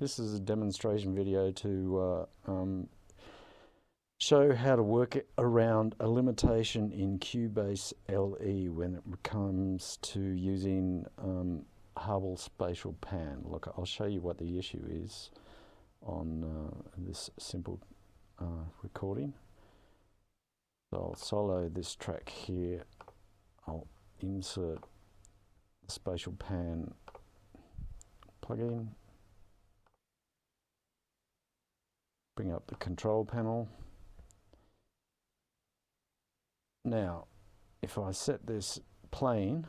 This is a demonstration video to show how to work around a limitation in Cubase LE when it comes to using Har-Bal Spatial Pan. Look, I'll show you what the issue is on this simple recording. So I'll solo this track here. I'll insert the Spatial Pan plugin, bring up the control panel. Now, if I set this playing,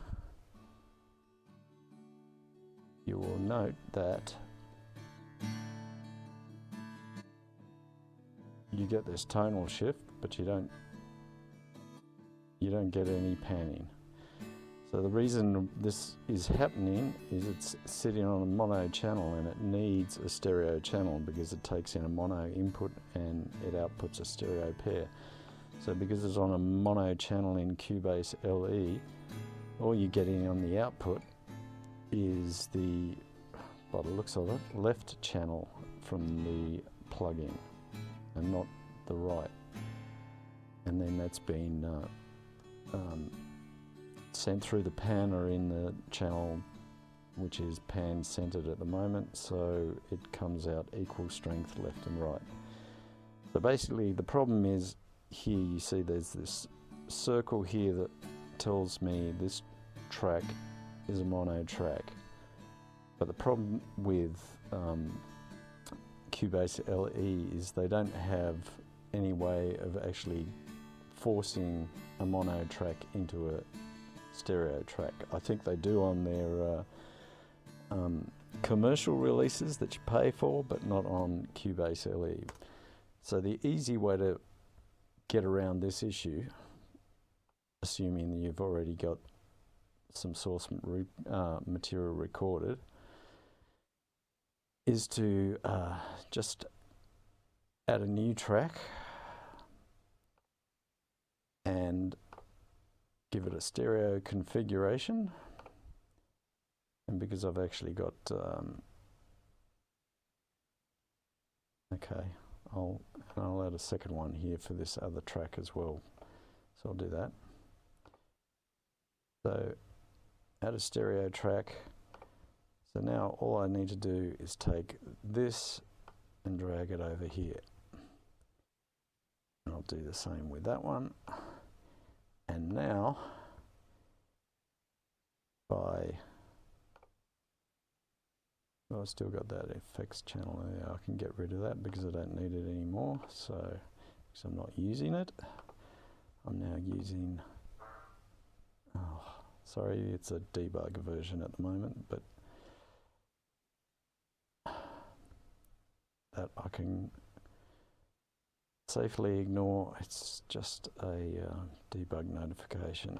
you will note that you get this tonal shift, but you don't get any panning. So the reason this is happening is it's sitting on a mono channel and it needs a stereo channel because it takes in a mono input and it outputs a stereo pair. So because it's on a mono channel in Cubase LE, all you're getting on the output is the, by the looks of it, left channel from the plugin and not the right. And then that's been sent through the panner in the channel which is pan centered at the moment, so it comes out equal strength left and right. So basically the problem is here you see there's this circle here that tells me this track is a mono track, but the problem with Cubase LE is they don't have any way of actually forcing a mono track into a stereo track. I think they do on their commercial releases that you pay for, but not on Cubase LE. So the easy way to get around this issue, assuming that you've already got some source material recorded, is to just add a new track and give it a stereo configuration. And because I've actually got okay, I'll add a second one here for this other track as well, so I'll do that. So add a stereo track. So now all I need to do is take this and drag it over here. And I'll do the same with that one. And now, I've still got that effects channel there. I can get rid of that because I don't need it anymore. So, because I'm not using it, I'm now using, sorry, it's a debug version at the moment, but that I can safely ignore. It's just a debug notification.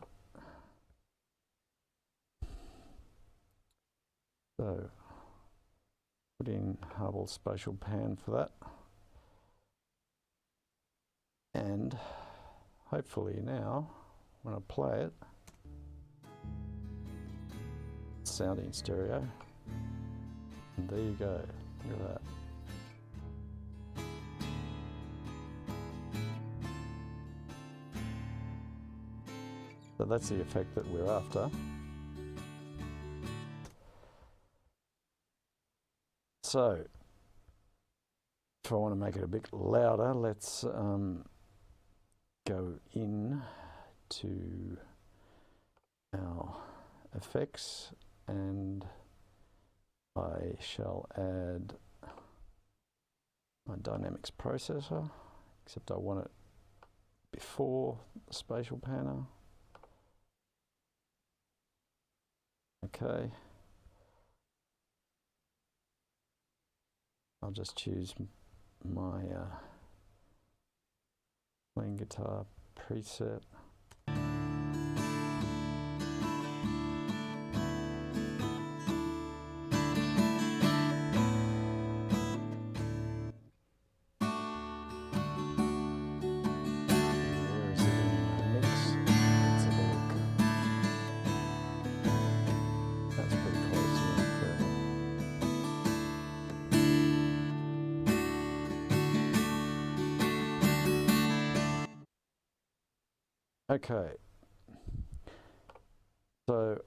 So put in Har-Bal Spatial Pan for that, and hopefully now when I play it, it's sounding stereo, and there you go, look at that. So that's the effect that we're after. So if I want to make it a bit louder, let's go in to our effects, and I shall add my dynamics processor, except I want it before the spatial panner. Okay, I'll just choose my playing guitar preset. That's pretty close to it. Okay, so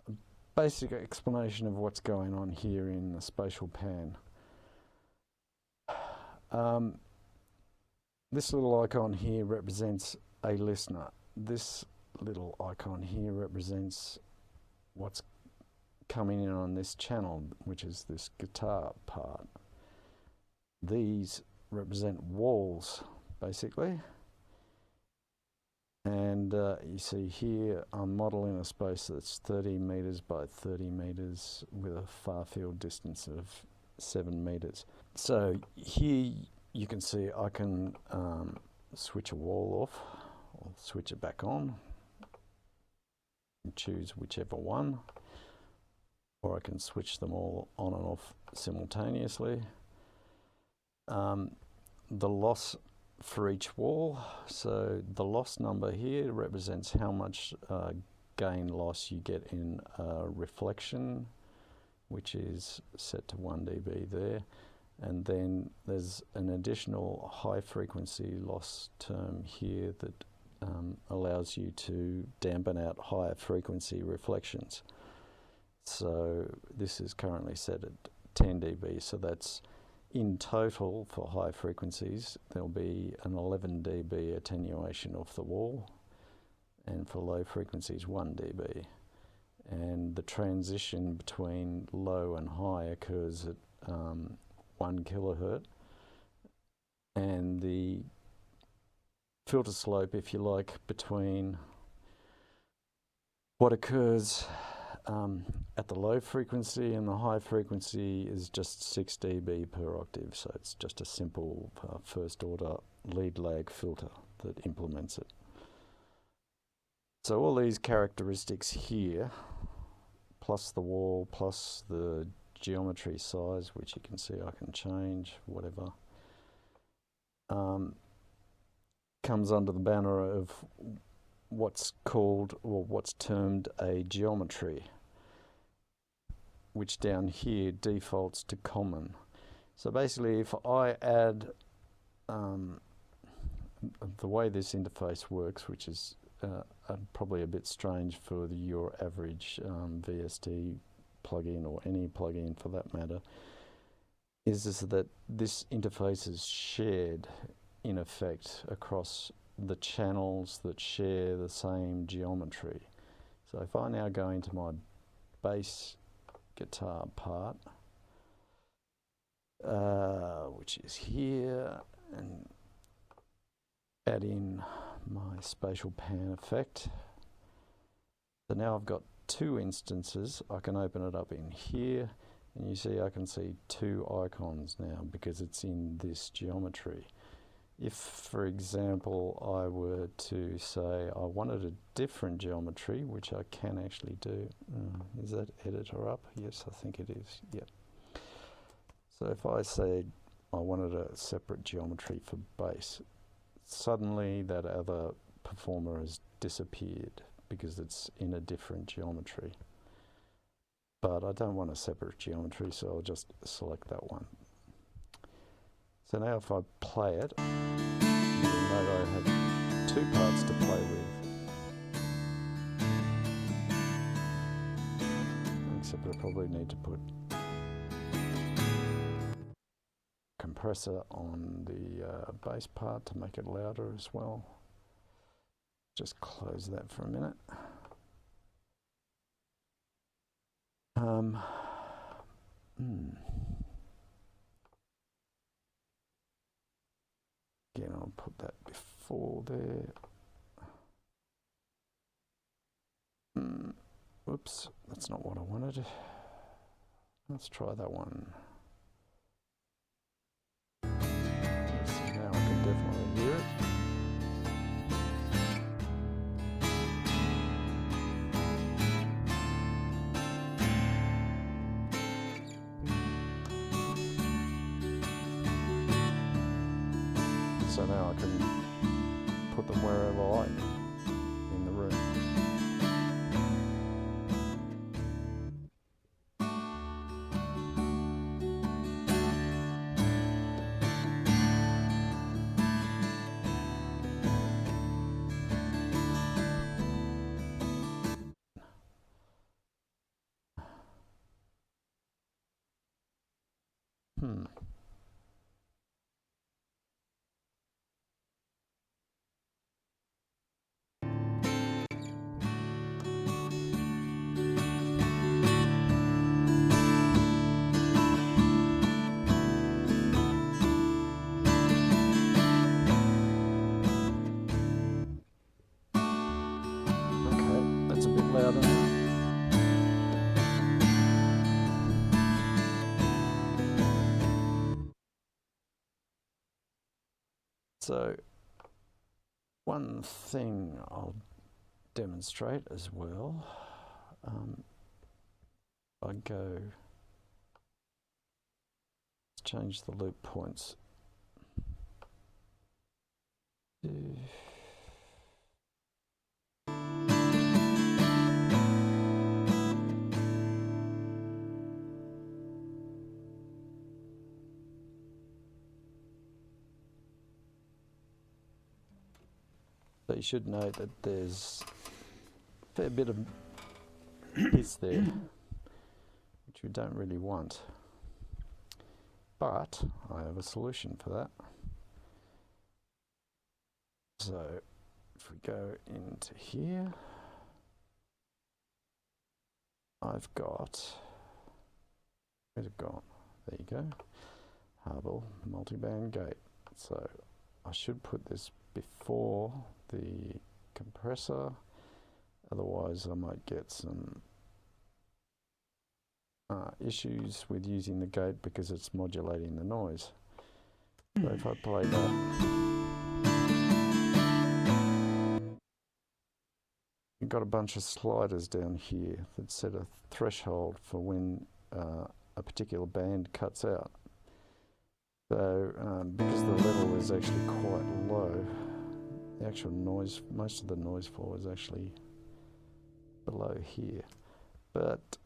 a basic explanation of what's going on here in the Spatial Pan. This little icon here represents a listener. This little icon here represents what's coming in on this channel, which is this guitar part. These represent walls, basically. And you see here I'm modelling a space that's 30 meters by 30 meters with a far field distance of 7 meters. So here you can see I can switch a wall off or switch it back on and choose whichever one, or I can switch them all on and off simultaneously. The loss for each wall, so the loss number here represents how much gain loss you get in reflection, which is set to 1 dB there, and then there's an additional high frequency loss term here that allows you to dampen out higher frequency reflections. So this is currently set at 10 dB, so that's in total for high frequencies there'll be an 11 dB attenuation off the wall, and for low frequencies 1 dB. And the transition between low and high occurs at 1 kilohertz, and the filter slope, if you like, between what occurs at the low frequency and the high frequency is just 6 dB per octave, so it's just a simple first order lead lag filter that implements it. So all these characteristics here, plus the wall, plus the geometry size, which you can see I can change, whatever, comes under the banner of what's called, or what's termed, a geometry, which down here defaults to common. So basically if I add the way this interface works, which is probably a bit strange for your average VST plugin, or any plugin for that matter, is that this interface is shared in effect across the channels that share the same geometry. So if I now go into my bass guitar part, which is here, and add in my Spatial Pan effect, so now I've got two instances. I can open it up in here, and you see I can see two icons now because it's in this geometry. If, for example, I were to say I wanted a different geometry, which I can actually do. Is that editor up? Yes, I think it is. Yep. So if I say I wanted a separate geometry for bass, suddenly that other performer has disappeared because it's in a different geometry. But I don't want a separate geometry, so I'll just select that one. So now if I play it, you'll note I have two parts to play with. Except I probably need to put compressor on the bass part to make it louder as well. Just close that for a minute. Again, I'll put that before there. Oops, that's not what I wanted. Let's try that one. Yes, now I can definitely hear it. So now I can put them wherever I like in the room. That's a bit louder now. So one thing I'll demonstrate as well, I go, let's change the loop points. So you should note that there's a fair bit of hiss there, which we don't really want. But I have a solution for that. So if we go into here, I've got, where's it gone? There you go, Har-Bal multiband gate. So I should put this before the compressor, otherwise I might get some issues with using the gate because it's modulating the noise. So if I play that, you've got a bunch of sliders down here that set a threshold for when a particular band cuts out. So because the level is actually quite low, the actual noise, most of the noise floor is actually below here. But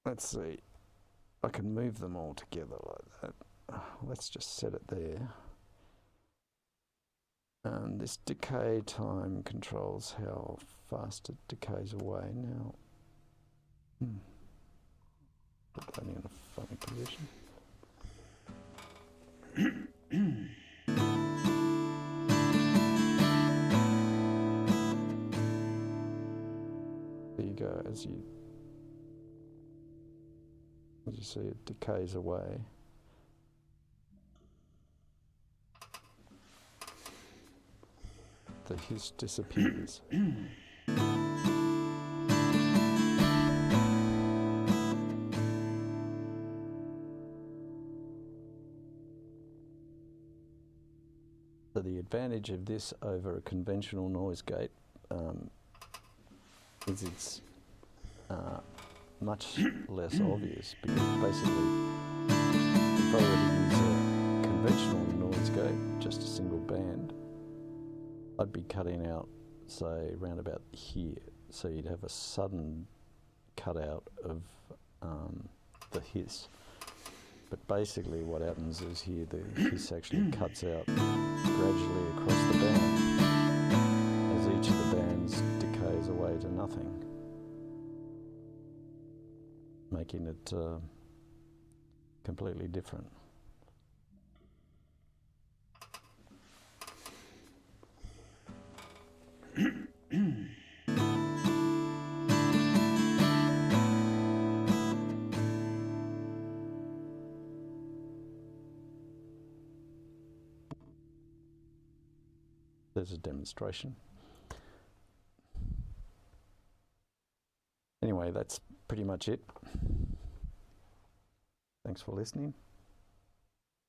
let's see, I can move them all together like that. Let's just set it there. And this decay time controls how fast it decays away. Now, put that in a funny position. There you go. As you see, it decays away. The hiss disappears. So the advantage of this over a conventional noise gate is it's much less obvious, because basically if I were to use a conventional noise gate, just a single band, I'd be cutting out, say, round about here. So you'd have a sudden cutout of the hiss. But basically what happens is here the hiss actually cuts out gradually across the band as each of the bands decays away to nothing, making it completely different. There's a demonstration. Anyway, that's pretty much it. Thanks for listening.